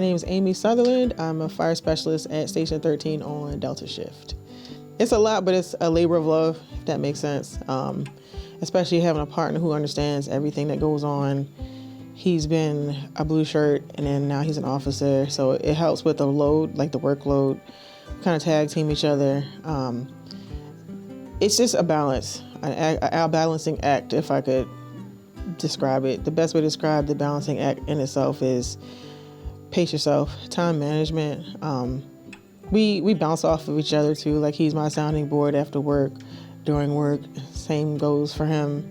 name is Amy Sutherland. I'm a fire specialist at Station 13 on Delta Shift. It's a lot, but it's a labor of love, if that makes sense. Especially having a partner who understands everything that goes on. He's been a blue shirt, and then now he's an officer, so it helps with the load, like the workload. Kind of tag team each other. It's just a balance, a balancing act, if I could describe it. The best way to describe the balancing act in itself is pace yourself, time management. We bounce off of each other too. Like, he's my sounding board after work, during work. Same goes for him.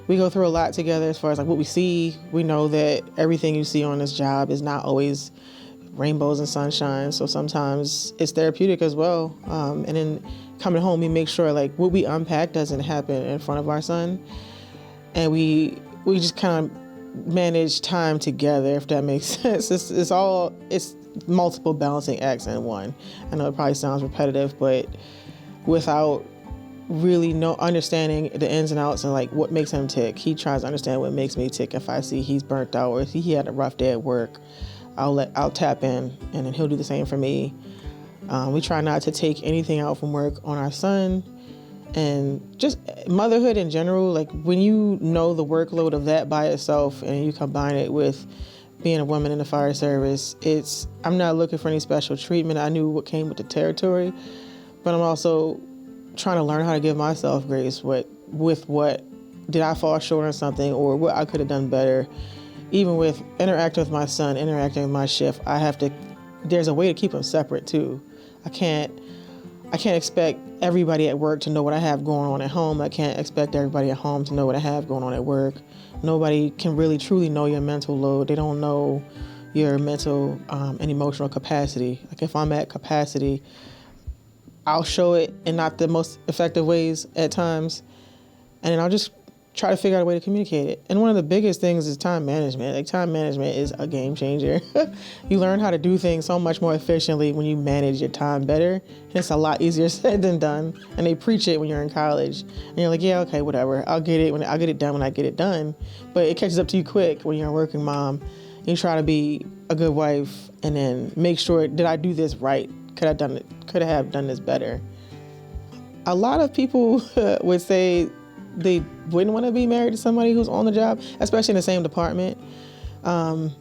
We go through a lot together as far as like what we see. We know that everything you see on this job is not always rainbows and sunshine. So sometimes it's therapeutic as well. And then coming home, we make sure like what we unpack doesn't happen in front of our son. And we just kind of manage time together, if that makes sense. It's multiple balancing acts in one. I know it probably sounds repetitive, but without really understanding the ins and outs and like what makes him tick, he tries to understand what makes me tick. If I see he's burnt out or if he had a rough day at work, I'll tap in, and then he'll do the same for me. We try not to take anything out from work on our son. And just motherhood in general, like when you know the workload of that by itself and you combine it with being a woman in the fire service, I'm not looking for any special treatment. I knew what came with the territory, but I'm also trying to learn how to give myself grace with what did I fall short on something or what I could have done better. Even with interacting with my son, interacting with my shift, there's a way to keep them separate too. I can't expect everybody at work to know what I have going on at home. I can't expect everybody at home to know what I have going on at work. Nobody can really truly know your mental load. They don't know your mental and emotional capacity. Like if I'm at capacity, I'll show it in not the most effective ways at times. And then I'll just try to figure out a way to communicate it. And one of the biggest things is time management. Like time management is a game changer. You learn how to do things so much more efficiently when you manage your time better. And it's a lot easier said than done. And they preach it when you're in college. And you're like, yeah, okay, whatever. I'll get it done when I get it done. But it catches up to you quick when you're a working mom. You try to be a good wife and then make sure, did I do this right? Could I have done this better? A lot of people would say they wouldn't want to be married to somebody who's on the job, especially in the same department. And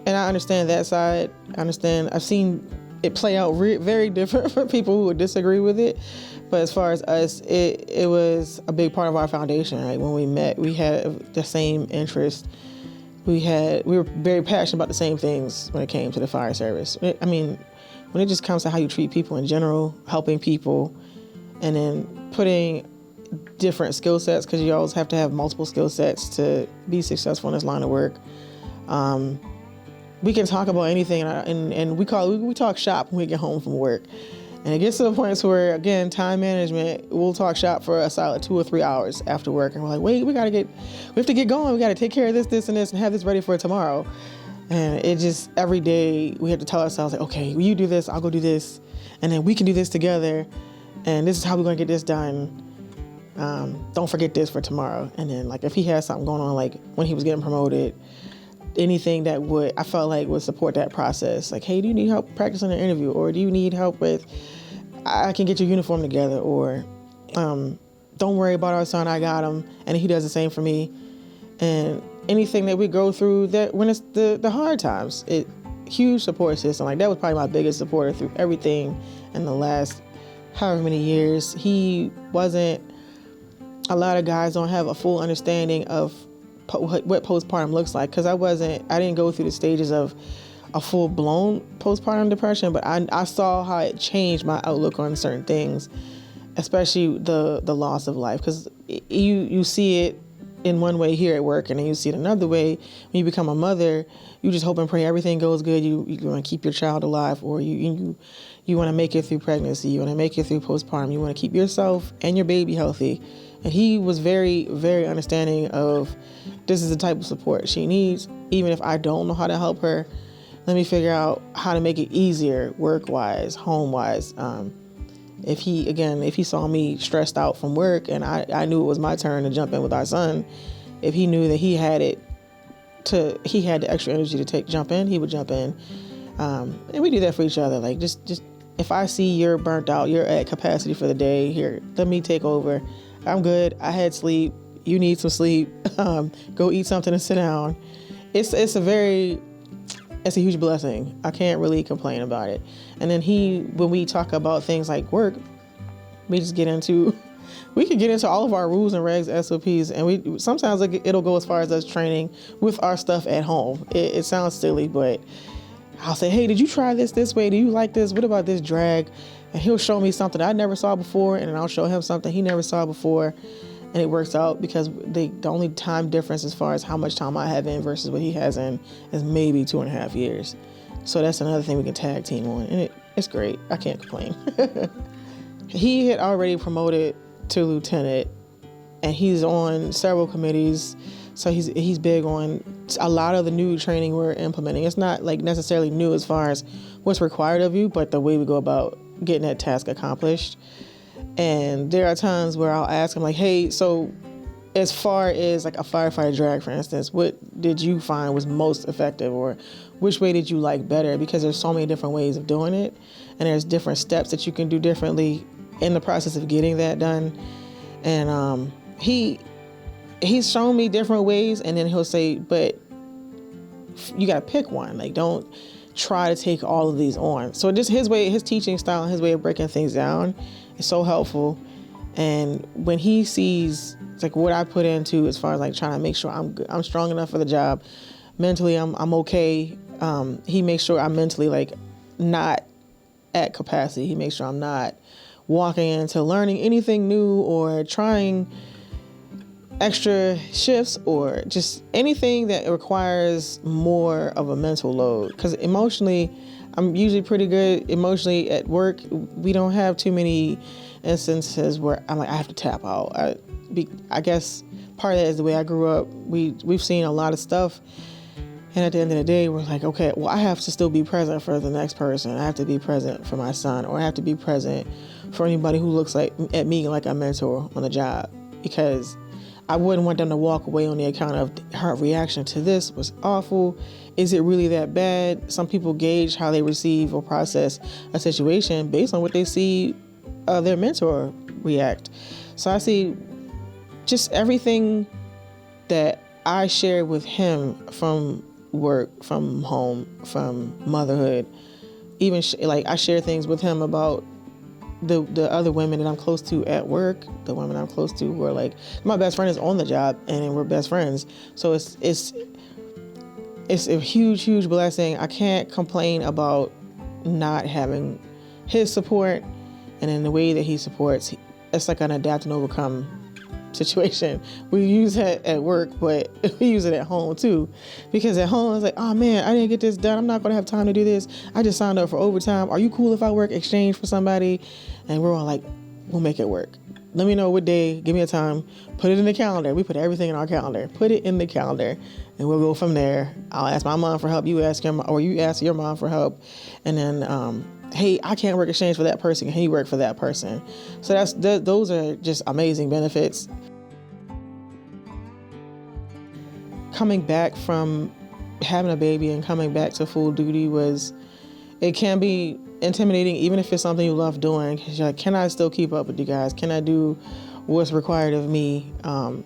I understand that side. I've seen it play out very different for people who would disagree with it. But as far as us, it was a big part of our foundation. Right? When we met, we had the same interest. We were very passionate about the same things when it came to the fire service. I mean, when it just comes to how you treat people in general, helping people, and then putting different skill sets, because you always have to have multiple skill sets to be successful in this line of work. We can talk about anything, and we talk shop when we get home from work. And it gets to the point where, again, time management, we'll talk shop for a solid 2 or 3 hours after work, and we're like, wait, we have to get going. We got to take care of this, and this, and have this ready for tomorrow. And it just, every day we have to tell ourselves, like, okay, well, you do this, I'll go do this, and then we can do this together, and this is how we're going to get this done. Don't forget this for tomorrow. And then, like, if he has something going on, like when he was getting promoted, anything that I felt like would support that process. Like, hey, do you need help practicing an interview? Or do you need help with, I can get your uniform together? Or don't worry about our son, I got him. And he does the same for me. And anything that we go through, that when it's the hard times, huge support system. Like, that was probably my biggest supporter through everything in the last however many years. A lot of guys don't have a full understanding of what postpartum looks like, because I didn't go through the stages of a full-blown postpartum depression, but I saw how it changed my outlook on certain things, especially the loss of life, because you see it in one way here at work, and then you see it another way when you become a mother. You just hope and pray everything goes good. You want to keep your child alive, or you want to make it through pregnancy. You want to make it through postpartum. You want to keep yourself and your baby healthy. And he was very, very understanding of, this is the type of support she needs. Even if I don't know how to help her, let me figure out how to make it easier, work-wise, home-wise. If he saw me stressed out from work and I knew it was my turn to jump in with our son, if he knew that he had the extra energy to jump in, he would jump in. And we do that for each other. Like just if I see you're burnt out, you're at capacity for the day, here, let me take over. I'm good. I had sleep. You need some sleep. Go eat something and sit down. It's a huge blessing. I can't really complain about it. And then when we talk about things like work, we can get into all of our rules and regs, SOPs, and sometimes it'll go as far as us training with our stuff at home. It sounds silly, but I'll say, hey, did you try this way? Do you like this? What about this drag? And he'll show me something I never saw before, and then I'll show him something he never saw before. And it works out because the only time difference as far as how much time I have in versus what he has in is maybe 2.5 years. So that's another thing we can tag team on. And it's great. I can't complain. He had already promoted to lieutenant, and he's on several committees. So he's big on a lot of the new training we're implementing. It's not like necessarily new as far as what's required of you, but the way we go about getting that task accomplished. And there are times where I'll ask him like, hey, so as far as like a firefighter drag, for instance, what did you find was most effective, or which way did you like better? Because there's so many different ways of doing it, and there's different steps that you can do differently in the process of getting that done. And he's shown me different ways, and then he'll say, but you got to pick one. Like, don't try to take all of these on. So just his teaching style, his way of breaking things down is so helpful. And when he sees like what I put into as far as like trying to make sure I'm strong enough for the job, mentally I'm okay. He makes sure I'm mentally like not at capacity. He makes sure I'm not walking into learning anything new or trying extra shifts or just anything that requires more of a mental load. Because emotionally, I'm usually pretty good emotionally at work. We don't have too many instances where I'm like, I have to tap out. I guess part of that is the way I grew up. We've seen a lot of stuff. And at the end of the day, we're like, okay, well, I have to still be present for the next person. I have to be present for my son, or I have to be present for anybody who looks at me like a mentor on the job, because I wouldn't want them to walk away on the account of her reaction to this was awful. Is it really that bad? Some people gauge how they receive or process a situation based on what they see their mentor react. So I see just everything that I share with him, from work, from home, from motherhood, even like I share things with him about the other women that I'm close to at work, the women I'm close to who are like, my best friend is on the job and we're best friends. So it's a huge, huge blessing. I can't complain about not having his support, and in the way that he supports, it's like an adapt and overcome situation. We use it at work, but we use it at home too, because at home it's like, oh man, I didn't get this done. I'm not going to have time to do this. I just signed up for overtime. Are you cool if I work exchange for somebody? And we're all like, we'll make it work. Let me know what day, give me a time, put it in the calendar. We put everything in our calendar, put it in the calendar, and we'll go from there. I'll ask my mom for help. You ask your mom, or you ask your mom for help. And then, hey, I can't work exchange for that person. Can you work for that person? So those are just amazing benefits. Coming back from having a baby and coming back to full duty it can be intimidating, even if it's something you love doing. 'Cause you're like, can I still keep up with you guys? Can I do what's required of me? And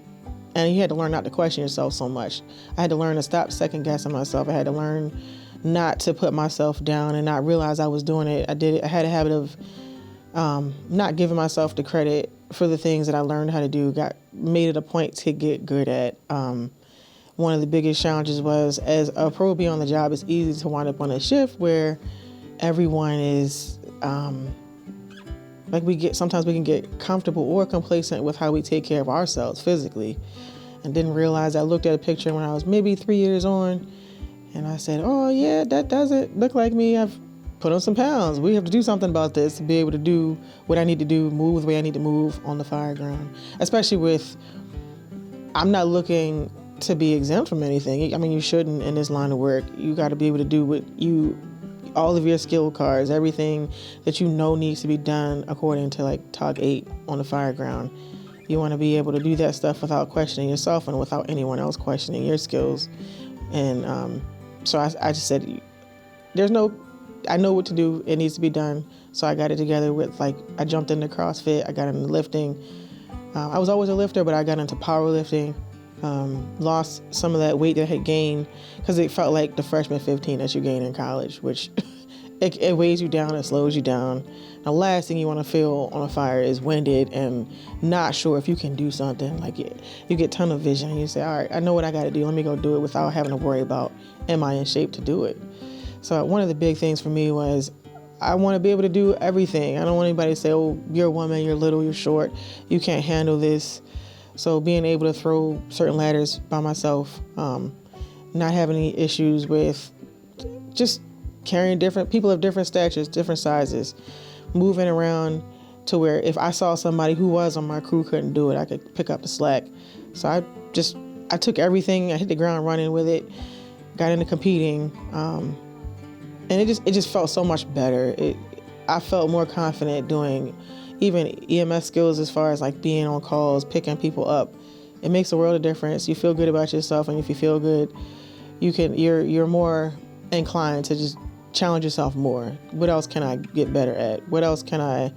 you had to learn not to question yourself so much. I had to learn to stop second guessing myself. I had to learn not to put myself down and not realize I was doing it. I had a habit of not giving myself the credit for the things that I learned how to do. Made it a point to get good at. One of the biggest challenges was, as a probie on the job, it's easy to wind up on a shift where everyone is sometimes we can get comfortable or complacent with how we take care of ourselves physically, and didn't realize I looked at a picture when I was maybe 3 years on, and I said, oh yeah, that doesn't look like me. I've put on some pounds. We have to do something about this to be able to do what I need to do, move the way I need to move on the fire ground, especially with, I'm not looking to be exempt from anything. I mean, you shouldn't in this line of work. You got to be able to do all of your skill cards, everything that you know needs to be done according to like TOG 8 on the fire ground. You want to be able to do that stuff without questioning yourself and without anyone else questioning your skills. And so I just said, I know what to do. It needs to be done. So I got it together with, like, I jumped into CrossFit. I got into lifting. I was always a lifter, but I got into powerlifting. Lost some of that weight that I had gained because it felt like the freshman 15 that you gain in college, which it weighs you down, it slows you down. The last thing you want to feel on a fire is winded and not sure if you can do something. Like you get tunnel vision and you say, all right, I know what I got to do. Let me go do it without having to worry about, am I in shape to do it? So one of the big things for me was I want to be able to do everything. I don't want anybody to say, oh, you're a woman, you're little, you're short, you can't handle this. So being able to throw certain ladders by myself, not having any issues with just carrying different people of different statures, different sizes, moving around to where if I saw somebody who was on my crew couldn't do it, I could pick up the slack. So I took everything, I hit the ground running with it, got into competing, and it just felt so much better. I felt more confident doing even EMS skills as far as like being on calls, picking people up. It makes a world of difference. You feel good about yourself, and if you feel good, you're more inclined to just challenge yourself more. What else can I get better at? What else can I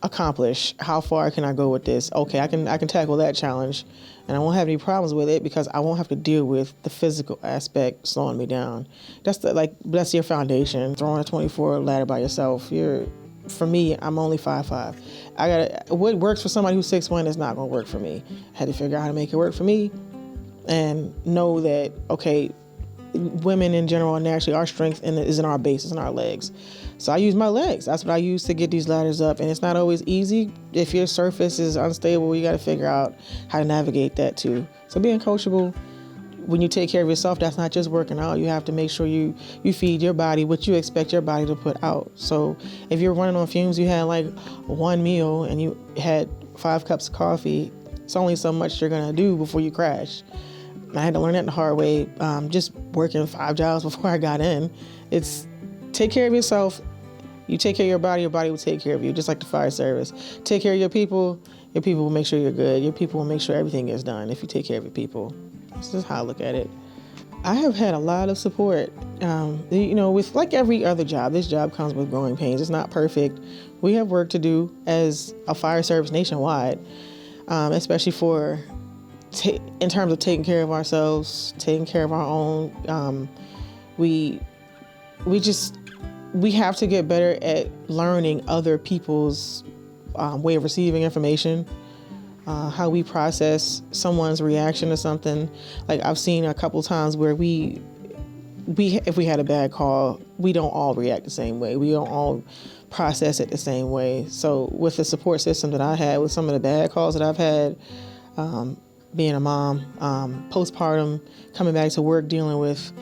accomplish? How far can I go with this? Okay, I can tackle that challenge, and I won't have any problems with it because I won't have to deal with the physical aspect slowing me down. That's your foundation. Throwing a 24 ladder by yourself, for me, I'm only 5'5". What works for somebody who's 6'1" is not going to work for me. I had to figure out how to make it work for me, and know that, okay, women in general, naturally, our strength is in our base, is in our legs. So I use my legs. That's what I use to get these ladders up, and it's not always easy. If your surface is unstable, you got to figure out how to navigate that too. So being coachable, when you take care of yourself, that's not just working out. You have to make sure you feed your body what you expect your body to put out. So if you're running on fumes, you had like one meal and you had 5 cups of coffee, it's only so much you're going to do before you crash. I had to learn that the hard way, just working 5 jobs before I got in. It's take care of yourself. You take care of your body will take care of you, just like the fire service. Take care of your people will make sure you're good. Your people will make sure everything is done if you take care of your people. This is how I look at it. I have had a lot of support. With like every other job, this job comes with growing pains. It's not perfect. We have work to do as a fire service nationwide, especially in terms of taking care of ourselves, taking care of our own. We have to get better at learning other people's way of receiving information. How we process someone's reaction to something. Like I've seen a couple times where if we had a bad call, we don't all react the same way. We don't all process it the same way. So with the support system that I had, with some of the bad calls that I've had, being a mom, postpartum, coming back to work, dealing with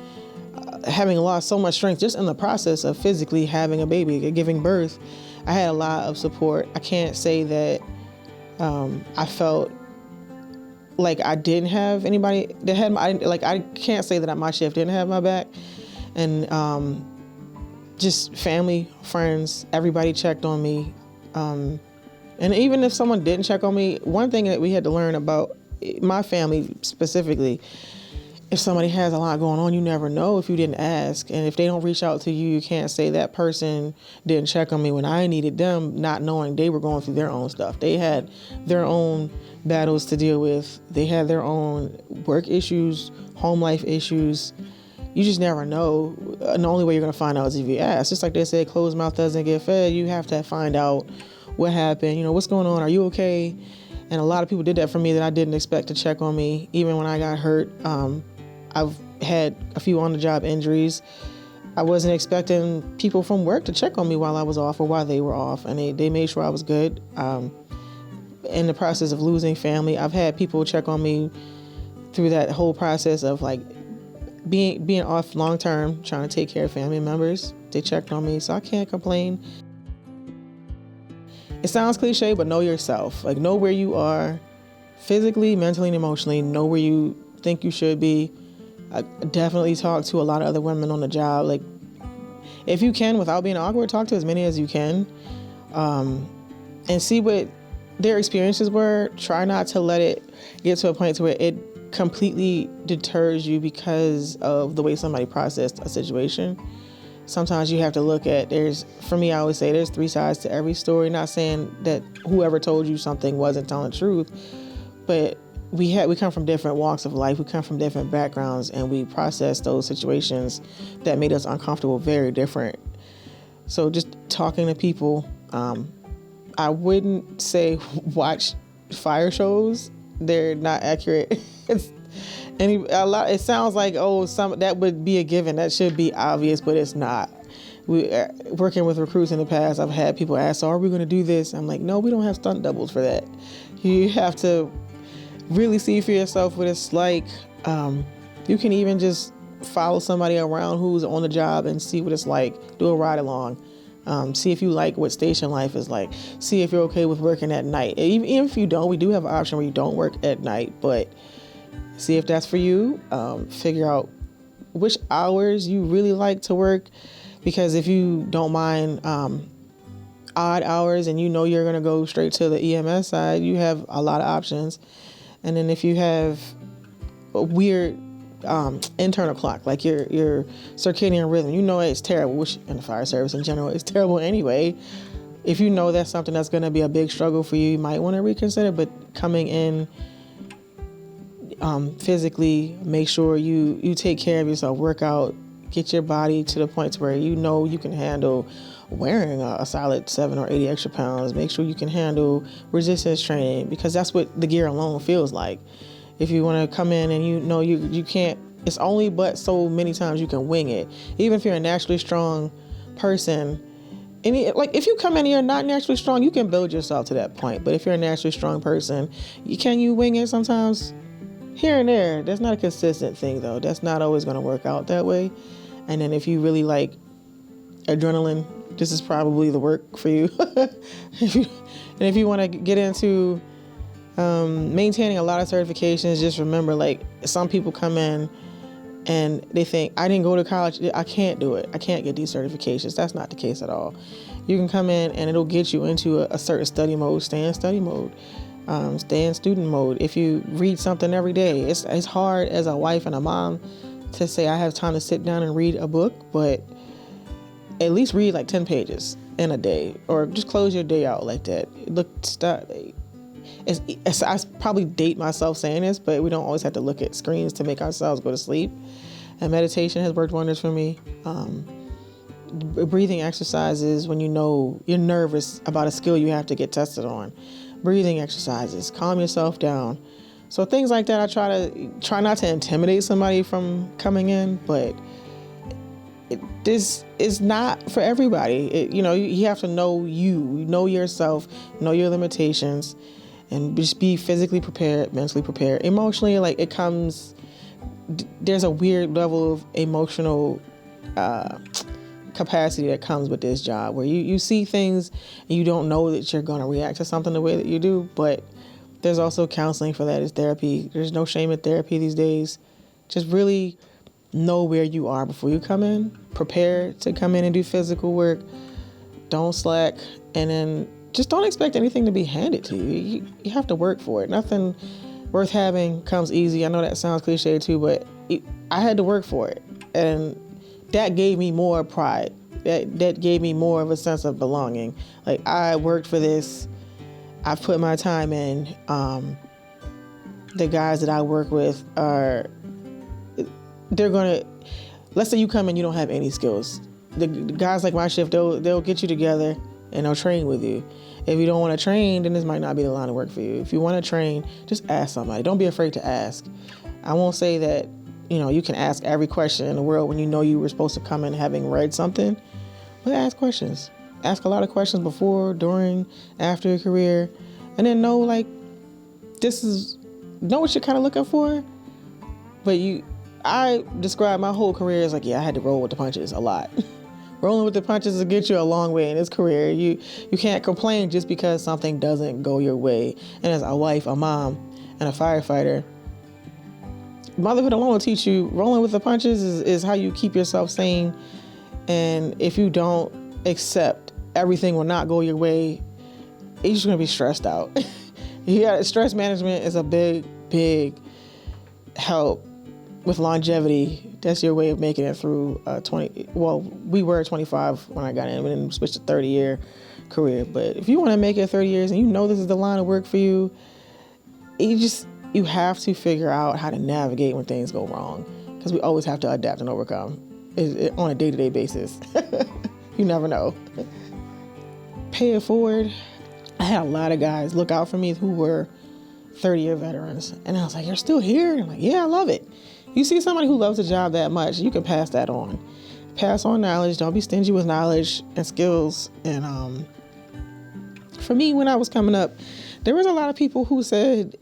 having lost so much strength just in the process of physically having a baby, giving birth, I had a lot of support. I can't say that I felt like I didn't have anybody that had I can't say that my shift didn't have my back, and just family, friends, everybody checked on me, and even if someone didn't check on me, one thing that we had to learn about my family specifically, if somebody has a lot going on, you never know if you didn't ask. And if they don't reach out to you, you can't say that person didn't check on me when I needed them, not knowing they were going through their own stuff. They had their own battles to deal with. They had their own work issues, home life issues. You just never know. And the only way you're going to find out is if you ask. Just like they said, closed mouth doesn't get fed. You have to find out what happened. What's going on? Are you okay? And a lot of people did that for me that I didn't expect to check on me. Even when I got hurt, I've had a few on-the-job injuries. I wasn't expecting people from work to check on me while I was off or while they were off, and they made sure I was good. In the process of losing family, I've had people check on me through that whole process of like being off long-term, trying to take care of family members. They checked on me, so I can't complain. It sounds cliche, but know yourself. Like, know where you are physically, mentally, and emotionally. Know where you think you should be. I definitely talk to a lot of other women on the job. Like, if you can, without being awkward, talk to as many as you can, and see what their experiences were. Try not to let it get to a point to where it completely deters you because of the way somebody processed a situation. Sometimes you have to look at, for me, I always say there's 3 sides to every story. Not saying that whoever told you something wasn't telling the truth, but we come from different walks of life. We come from different backgrounds, and we process those situations that made us uncomfortable very different. So just talking to people, I wouldn't say watch fire shows. They're not accurate. It sounds like, that would be a given. That should be obvious, but it's not. Working with recruits in the past, I've had people ask, so are we going to do this? I'm like, no, we don't have stunt doubles for that. You have to really see for yourself what it's like. You can even just follow somebody around who's on the job and see what it's like. Do a ride along. See if you like what station life is like. See if you're okay with working at night. Even if you don't, we do have an option where you don't work at night, but see if that's for you. Figure out which hours you really like to work, because if you don't mind odd hours and you're going to go straight to the EMS side, you have a lot of options. And then if you have a weird internal clock, like your circadian rhythm, it's terrible, which in the fire service in general is terrible anyway. If you know that's something that's going to be a big struggle for you, you might want to reconsider. But coming in physically, make sure you take care of yourself, work out, get your body to the point where you can handle wearing a solid 7 or 80 extra pounds. Make sure you can handle resistance training, because that's what the gear alone feels like. If you want to come in and you can't, it's only but so many times you can wing it. Even if you're a naturally strong person, if you come in and you're not naturally strong, you can build yourself to that point. But if you're a naturally strong person, can you wing it sometimes? Here and there. That's not a consistent thing, though. That's not always going to work out that way. And then if you really like adrenaline, this is probably the work for you. If you want to get into maintaining a lot of certifications, just remember, some people come in and they think, I didn't go to college, I can't do it, I can't get these certifications. That's not the case at all. You can come in and it'll get you into a certain study mode. Stay in study mode. Stay in student mode. If you read something every day, it's hard as a wife and a mom to say I have time to sit down and read a book, but at least read 10 pages in a day, or just close your day out like that. I probably date myself saying this, but we don't always have to look at screens to make ourselves go to sleep. And meditation has worked wonders for me. Breathing exercises when you're nervous about a skill you have to get tested on. Breathing exercises, calm yourself down. So things like that, I try not to intimidate somebody from coming in, but this is not for everybody. You have to know know yourself, know your limitations, and just be physically prepared, mentally prepared. Emotionally, there's a weird level of emotional capacity that comes with this job, where you see things and you don't know that you're going to react to something the way that you do. But there's also counseling for that. It's therapy. There's no shame in therapy these days. Just really know where you are before you come in. Prepare to come in and do physical work. Don't slack. And then just don't expect anything to be handed to you. You have to work for it. Nothing worth having comes easy. I know that sounds cliche too, but I had to work for it. And that gave me more pride. That gave me more of a sense of belonging. I worked for this. I've put my time in. The guys that I work with let's say you come in, you don't have any skills. The guys like my shift, they'll get you together and they'll train with you. If you don't want to train, then this might not be the line of work for you. If you want to train, just ask somebody. Don't be afraid to ask. I won't say that, you can ask every question in the world when you were supposed to come in having read something, but ask questions. Ask a lot of questions before, during, after your career, and then know what you're kind of looking for. But I describe my whole career as I had to roll with the punches a lot. Rolling with the punches will get you a long way in this career. You can't complain just because something doesn't go your way. And as a wife, a mom, and a firefighter, motherhood alone will teach you rolling with the punches is how you keep yourself sane. And if you don't accept everything will not go your way, you're just going to be stressed out. Stress management is a big help with longevity. That's your way of making it through 20. Well, we were 25 when I got in, and then switched to 30-year career. But if you want to make it 30 years and you know this is the line of work for you, you have to figure out how to navigate when things go wrong, because we always have to adapt and overcome on a day-to-day basis. You never know. Pay it forward. I had a lot of guys look out for me who were 30-year veterans, and I was like, "You're still here?" And I'm like, "Yeah, I love it." You see somebody who loves a job that much, you can pass that on. Pass on knowledge. Don't be stingy with knowledge and skills. And for me, when I was coming up, there was a lot of people who said,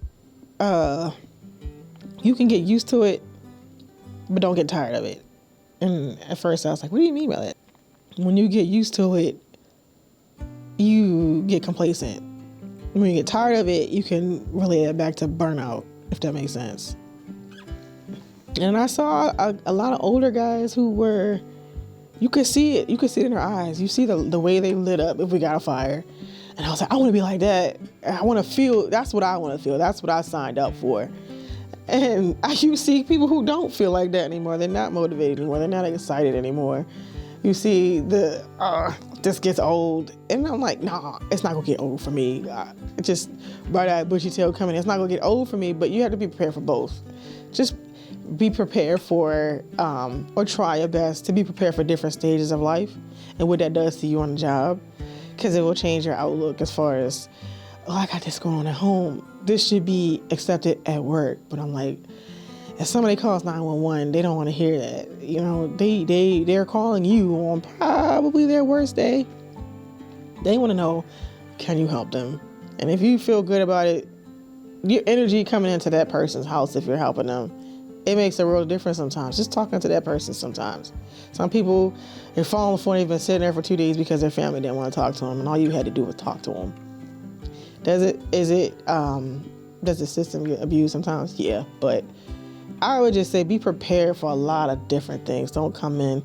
you can get used to it, but don't get tired of it. And at first I was like, what do you mean by that? When you get used to it, you get complacent. When you get tired of it, you can relate it back to burnout, if that makes sense. And I saw a lot of older guys who were, you could see it. You could see it in their eyes. You see the way they lit up if we got a fire. And I was like, I want to be like that. I want to feel, that's what I want to feel. That's what I signed up for. And you see people who don't feel like that anymore. They're not motivated anymore. They're not excited anymore. You see this gets old. And I'm like, nah, it's not going to get old for me. Just bright-eyed, bushy-tailed coming in. It's not going to get old for me, but you have to be prepared for both. Just be prepared for, or try your best to be prepared for different stages of life and what that does to you on the job. Because it will change your outlook as far as, I got this going on at home. This should be accepted at work. But I'm like, if somebody calls 911, they don't want to hear that. You know, they're calling you on probably their worst day. They want to know, can you help them? And if you feel good about it, your energy coming into that person's house, if you're helping them, it makes a real difference sometimes. Just talking to that person sometimes. Some people, they're falling on the phone, they've been sitting there for 2 days because their family didn't want to talk to them, and all you had to do was talk to them. Does the system get abused sometimes? Yeah, but I would just say be prepared for a lot of different things. Don't come in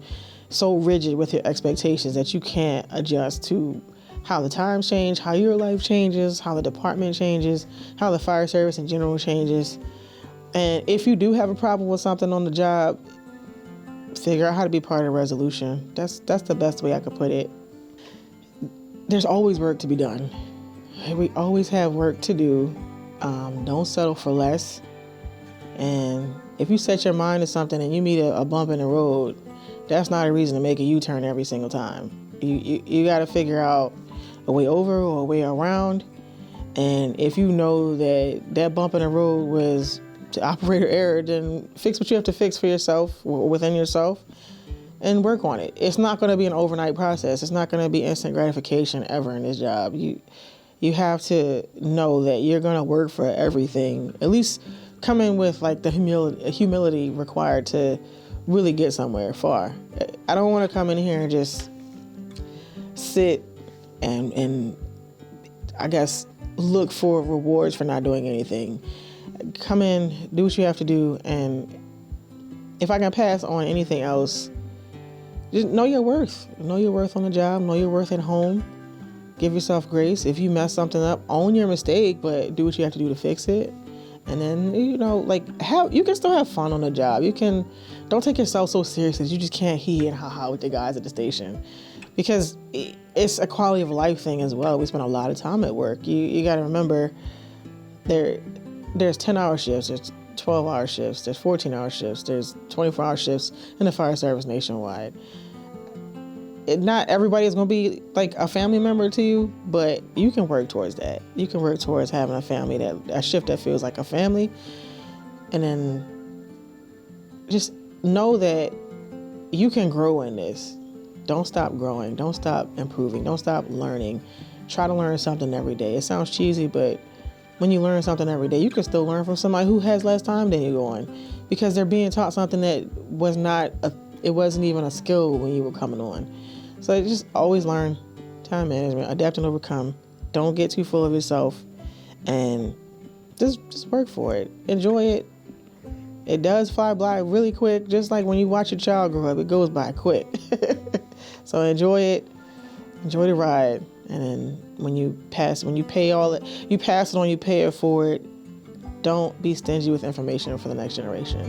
so rigid with your expectations that you can't adjust to how the times change, how your life changes, how the department changes, how the fire service in general changes. And if you do have a problem with something on the job, figure out how to be part of the resolution. That's the best way I could put it. There's always work to be done. We always have work to do. Don't settle for less. And if you set your mind to something and you meet a bump in the road, that's not a reason to make a U-turn every single time. You got to figure out a way over or a way around. And if you know that bump in the road was to operator error, then fix what you have to fix for yourself or within yourself and work on it. It's not going to be an overnight process. It's not going to be instant gratification ever in this job. You have to know that you're going to work for everything. At least come in with like the humility required to really get somewhere far. I don't want to come in here and just sit and I guess look for rewards for not doing anything. Come in, do what you have to do, and if I can pass on anything else, just know your worth. Know your worth on the job. Know your worth at home. Give yourself grace. If you mess something up, own your mistake, but do what you have to do to fix it. And then, you can still have fun on the job. Don't take yourself so seriously that you just can't hee and ha-ha with the guys at the station. Because it's a quality of life thing as well. We spend a lot of time at work. You got to remember, there's 10-hour shifts, there's 12-hour shifts, there's 14-hour shifts, there's 24-hour shifts in the fire service nationwide. Not everybody is going to be like a family member to you, but you can work towards that. You can work towards having a shift that feels like a family. And then just know that you can grow in this. Don't stop growing. Don't stop improving. Don't stop learning. Try to learn something every day. It sounds cheesy, but when you learn something every day, you can still learn from somebody who has less time than you on, because they're being taught something that it wasn't even a skill when you were coming on. So just always learn time management, adapt and overcome. Don't get too full of yourself, and just work for it. Enjoy it. It does fly by really quick, just like when you watch your child grow up, it goes by quick. So enjoy it. Enjoy the ride. And then when you pass it on, you pay it forward. don't be stingy with information for the next generation.